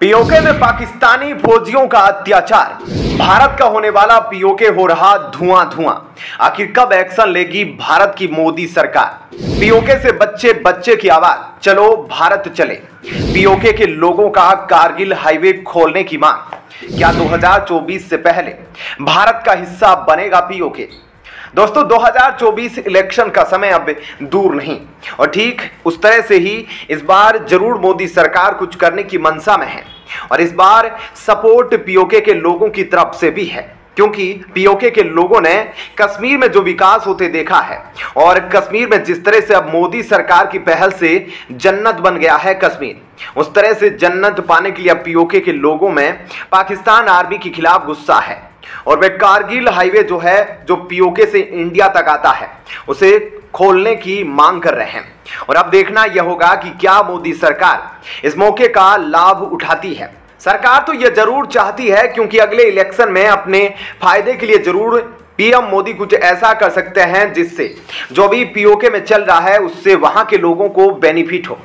PoK में पाकिस्तानी फौजियों का अत्याचार, भारत का होने वाला पीओके हो रहा धुआं धुआं। आखिर कब एक्शन लेगी भारत की मोदी सरकार? पीओके से बच्चे बच्चे की आवाज, चलो भारत चले। पीओके के लोगों का कारगिल हाईवे खोलने की मांग। क्या 2024 से पहले भारत का हिस्सा बनेगा पीओके? दोस्तों 2024 इलेक्शन का समय अब दूर नहीं और ठीक उस तरह से ही इस बार जरूर मोदी सरकार कुछ करने की मंशा में है और इस बार सपोर्ट पीओके के लोगों की तरफ से भी है, क्योंकि पीओके के लोगों ने कश्मीर में जो विकास होते देखा है और कश्मीर में जिस तरह से अब मोदी सरकार की पहल से जन्नत बन गया है कश्मीर, उस तरह से जन्नत पाने के लिए अब पीओके के लोगों में पाकिस्तान आर्मी के खिलाफ गुस्सा है और वे कारगिल हाईवे जो है, जो पीओके से इंडिया तक आता है, उसे खोलने की मांग कर रहे हैं। और अब देखना यह होगा कि क्या मोदी सरकार इस मौके का लाभ उठाती है। सरकार तो यह जरूर चाहती है, क्योंकि अगले इलेक्शन में अपने फायदे के लिए जरूर पीएम मोदी कुछ ऐसा कर सकते हैं जिससे जो भी पीओके में चल रहा है उससे वहां के लोगों को बेनिफिट हो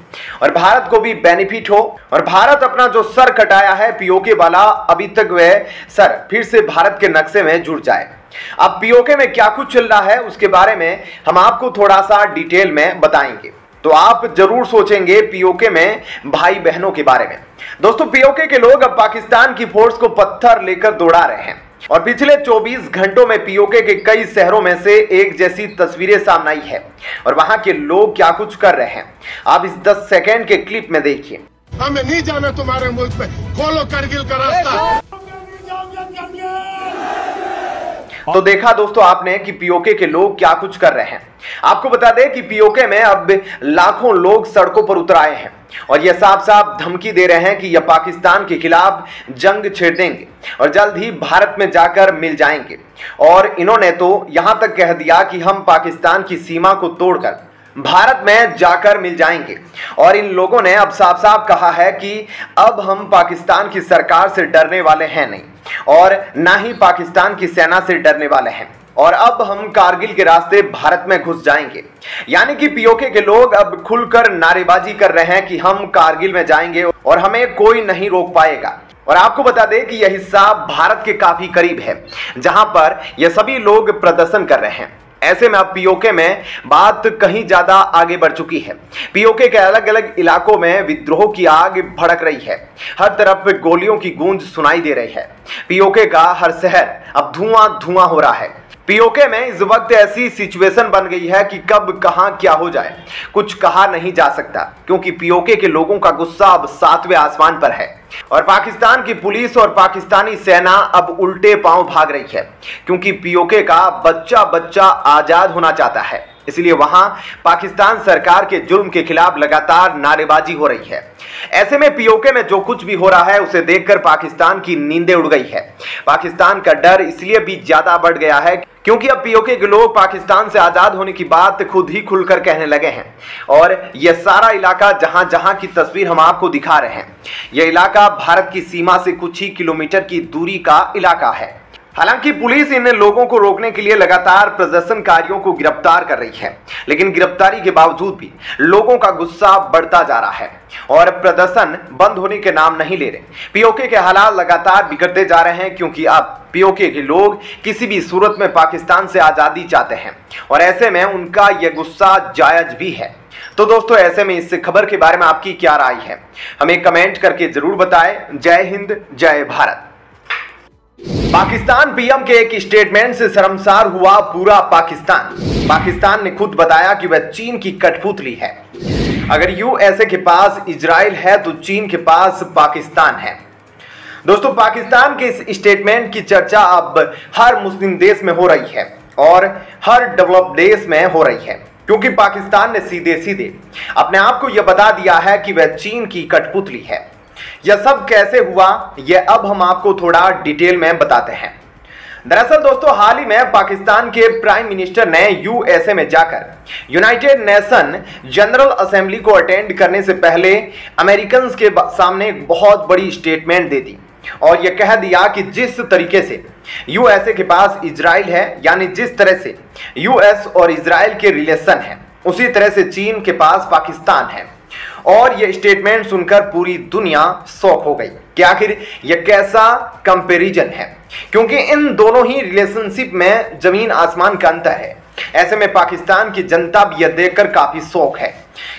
और भारत को भी बेनिफिट हो। और भारत अपना जो सर कटाया है पीओके वाला, अभी तक वह सर फिर से भारत के नक्शे में जुड़ जाए। अब पीओके में क्या कुछ चल रहा है उसके बारे में हम आपको थोड़ा सा डिटेल में बताएंगे, तो आप जरूर सोचेंगे पीओके में भाई बहनों के बारे में। दोस्तों पीओके के लोग अब पाकिस्तान की फोर्स को पत्थर लेकर दौड़ा रहे हैं और पिछले 24 घंटों में पीओके के कई शहरों में से एक जैसी तस्वीरें सामने आई है और वहां के लोग क्या कुछ कर रहे हैं आप इस 10 सेकेंड के क्लिप में देखिए। हमें नहीं जाना तुम्हारे मुल्क पे, खोलो करगिल का रास्ता। तो देखा दोस्तों आपने कि पीओके के लोग क्या कुछ कर रहे हैं। आपको बता दें कि पीओके में अब लाखों लोग सड़कों पर उतर आए हैं और यह साफ साफ धमकी दे रहे हैं कि यह पाकिस्तान के खिलाफ जंग छेड़ देंगे और जल्द ही भारत में जाकर मिल जाएंगे। और इन्होंने तो यहां तक कह दिया कि हम पाकिस्तान की सीमा को तोड़कर भारत में जाकर मिल जाएंगे। और इन लोगों ने अब साफ साफ कहा है कि अब हम पाकिस्तान की सरकार से डरने वाले हैं नहीं और ना ही पाकिस्तान की सेना से डरने वाले हैं और अब हम कारगिल के रास्ते भारत में घुस जाएंगे। यानी कि पीओके के लोग अब खुलकर नारेबाजी कर रहे हैं कि हम कारगिल में जाएंगे और हमें कोई नहीं रोक पाएगा। और आपको बता दें कि यह हिस्सा भारत के काफी करीब है जहां पर यह सभी लोग प्रदर्शन कर रहे हैं। ऐसे में अब पीओके में बात कहीं ज्यादा आगे बढ़ चुकी है। पीओके के अलग अलग इलाकों में विद्रोह की आग भड़क रही है, हर तरफ गोलियों की गूंज सुनाई दे रही है। पीओके का हर शहर अब धुआं धुआं हो रहा है। पीओके में इस वक्त ऐसी सिचुएशन बन गई है कि कब कहां क्या हो जाए कुछ कहा नहीं जा सकता, क्योंकि पीओके के लोगों का गुस्सा अब 7वें आसमान पर है और पाकिस्तान की पुलिस और पाकिस्तानी सेना अब उल्टे पांव भाग रही है, क्योंकि पीओके का बच्चा बच्चा आजाद होना चाहता है। इसलिए वहां पाकिस्तान सरकार के जुर्म के खिलाफ लगातार नारेबाजी हो रही है। ऐसे में पीओके में जो कुछ भी हो रहा है उसे देखकर पाकिस्तान की नींदें उड़ गई है। पाकिस्तान का डर इसलिए भी ज्यादा बढ़ गया है क्योंकि अब पीओके के लोग पाकिस्तान से आजाद होने की बात खुद ही खुलकर कहने लगे हैं। और यह सारा इलाका जहां जहां की तस्वीर हम आपको दिखा रहे हैं, यह इलाका भारत की सीमा से कुछ ही किलोमीटर की दूरी का इलाका है। हालांकि पुलिस इन लोगों को रोकने के लिए लगातार प्रदर्शनकारियों को गिरफ्तार कर रही है, लेकिन गिरफ्तारी के बावजूद भी लोगों का गुस्सा बढ़ता जा रहा है और प्रदर्शन बंद होने के नाम नहीं ले रहे। पीओके के हालात लगातार बिगड़ते जा रहे हैं, क्योंकि अब पीओके के लोग किसी भी सूरत में पाकिस्तान से आजादी चाहते हैं और ऐसे में उनका यह गुस्सा जायज भी है। तो दोस्तों ऐसे में इस खबर के बारे में आपकी क्या राय है, हमें कमेंट करके जरूर बताएं। जय हिंद, जय भारत। पाकिस्तान पीएम के एक स्टेटमेंट से शर्मसार हुआ पूरा पाकिस्तान। पाकिस्तान ने खुद बताया कि वह चीन की कठपुतली है। अगर यूएसए के पास इजराइल है तो चीन के पास पाकिस्तान है। दोस्तों पाकिस्तान के इस स्टेटमेंट की चर्चा अब हर मुस्लिम देश में हो रही है और हर डेवलप्ड देश में हो रही है, क्योंकि पाकिस्तान ने सीधे सीधे अपने आप को यह बता दिया है कि वह चीन की कठपुतली है। यह सब कैसे हुआ यह अब हम आपको थोड़ा डिटेल में बताते हैं। दरअसल दोस्तों हाल ही में पाकिस्तान के प्राइम मिनिस्टर ने यूएसए में जाकर यूनाइटेड नेशन जनरल असेंबली को अटेंड करने से पहले अमेरिकन्स के सामने एक बहुत बड़ी स्टेटमेंट दे दी और यह कह दिया कि जिस तरीके से यूएसए के पास इजराइल है, यानी जिस तरह से यूएस और इजराइल के रिलेशन है, उसी तरह से चीन के पास पाकिस्तान है। और यह स्टेटमेंट सुनकर पूरी दुनिया शॉक हो गई कि आखिर यह कैसा कंपैरिजन है, क्योंकि इन दोनों ही रिलेशनशिप में जमीन आसमान का अंतर है। ऐसे में पाकिस्तान की जनता भी यह देखकर काफी शॉक है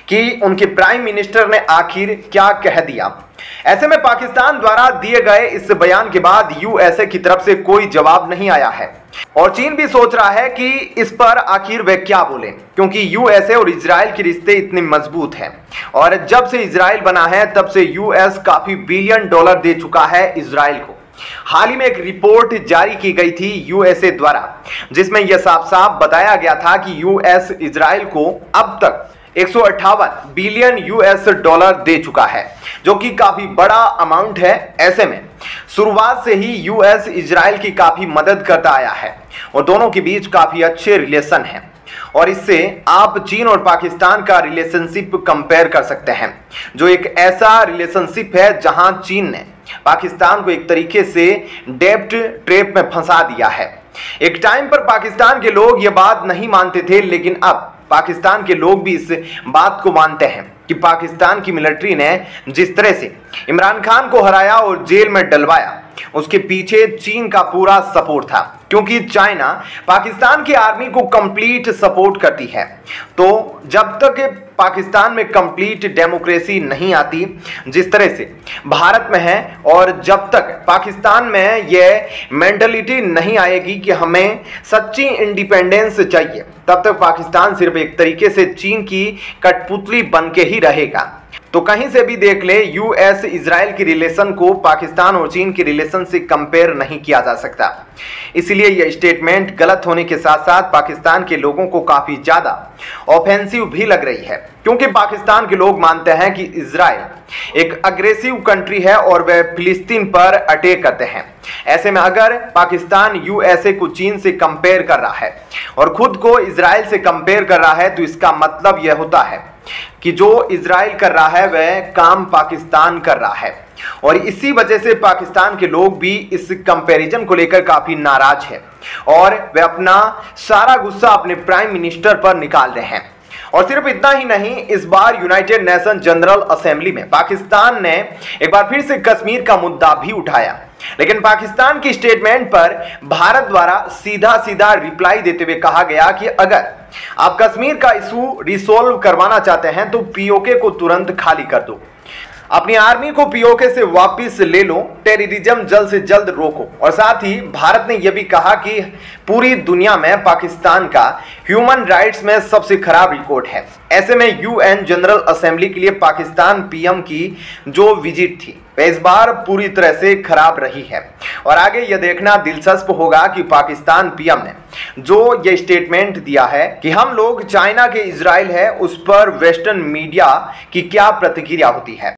कि उनके प्राइम मिनिस्टर ने आखिर क्या कह दिया। ऐसे में पाकिस्तान द्वारा दिए गए इस बयान के बाद यूएसए की तरफ से कोई जवाब नहीं आया है और चीन भी सोच रहा है कि इस पर आखिर वे क्या बोले, क्योंकि यूएसए और इजराइल के रिश्ते इतने मजबूत हैं और जब से इजराइल बना है तब से यूएस काफी बिलियन डॉलर दे चुका है इजराइल को। हाल ही में एक रिपोर्ट जारी की गई थी यूएसए द्वारा, जिसमें यह साफ साफ बताया गया था कि यूएस इजराइल को अब तक 158 बिलियन यूएस डॉलर दे चुका है, जो कि काफी बड़ा अमाउंट है। ऐसे में शुरुआत से ही यूएस इजराइल की काफी मदद करता आया है और दोनों के बीच काफी अच्छे रिलेशन हैं और इससे आप चीन और पाकिस्तान का रिलेशनशिप कंपेयर कर सकते हैं, जो एक ऐसा रिलेशनशिप है जहां चीन ने पाकिस्तान को एक तरीके से डेब्ट ट्रैप में फंसा दिया है। एक टाइम पर पाकिस्तान के लोग ये बात नहीं मानते थे, लेकिन अब पाकिस्तान के लोग भी इस बात को मानते हैं कि पाकिस्तान की मिलिट्री ने जिस तरह से इमरान खान को हराया और जेल में डलवाया, उसके पीछे चीन का पूरा सपोर्ट था, क्योंकि चाइना पाकिस्तान की आर्मी को कंप्लीट सपोर्ट करती है। तो जब तक पाकिस्तान में कंप्लीट डेमोक्रेसी नहीं आती जिस तरह से भारत में है, और जब तक पाकिस्तान में यह मेंटालिटी नहीं आएगी कि हमें सच्ची इंडिपेंडेंस चाहिए, तब तक पाकिस्तान सिर्फ एक तरीके से चीन की कठपुतली बन के ही रहेगा। तो कहीं से भी देख ले, यूएस इजराइल की रिलेशन को पाकिस्तान और चीन की रिलेशन से कंपेयर नहीं किया जा सकता। इसलिए यह स्टेटमेंट गलत होने के साथ साथ पाकिस्तान के लोगों को काफी ज्यादा ऑफेंसिव भी लग रही है, क्योंकि पाकिस्तान के लोग मानते हैं कि इजराइल एक अग्रेसिव कंट्री है और वह फिलिस्तीन पर अटैक करते हैं। ऐसे में अगर पाकिस्तान यूएसए को चीन से कंपेयर कर रहा है और खुद को इजराइल से कंपेयर कर रहा है, तो इसका मतलब यह होता है कि जो इजराइल कर रहा है वह काम पाकिस्तान कर रहा है, और इसी वजह से पाकिस्तान के लोग भी इस कंपैरिजन को लेकर काफी नाराज हैं और वे अपना सारा गुस्सा अपने प्राइम मिनिस्टर पर निकाल रहे हैं। और सिर्फ इतना ही नहीं, इस बार यूनाइटेड नेशन जनरल असेंबली में पाकिस्तान ने एक बार फिर से कश्मीर का मुद्दा भी उठाया, लेकिन पाकिस्तान की स्टेटमेंट पर भारत द्वारा सीधा सीधा रिप्लाई देते हुए कहा गया कि अगर आप कश्मीर का इशू रिसोल्व करवाना चाहते हैं तो पीओके को तुरंत खाली कर दो, अपनी आर्मी को पीओके से वापस ले लो, टेररिज्म जल्द से जल्द रोको। और साथ ही भारत ने यह भी कहा कि पूरी दुनिया में पाकिस्तान का ह्यूमन राइट्स में सबसे खराब रिकॉर्ड है। ऐसे में यूएन जनरल असेंबली के लिए पाकिस्तान पीएम की जो विजिट थी वह इस बार पूरी तरह से खराब रही है और आगे यह देखना दिलचस्प होगा कि पाकिस्तान पीएम ने जो ये स्टेटमेंट दिया है कि हम लोग चाइना के इजराइल है, उस पर वेस्टर्न मीडिया की क्या प्रतिक्रिया होती है।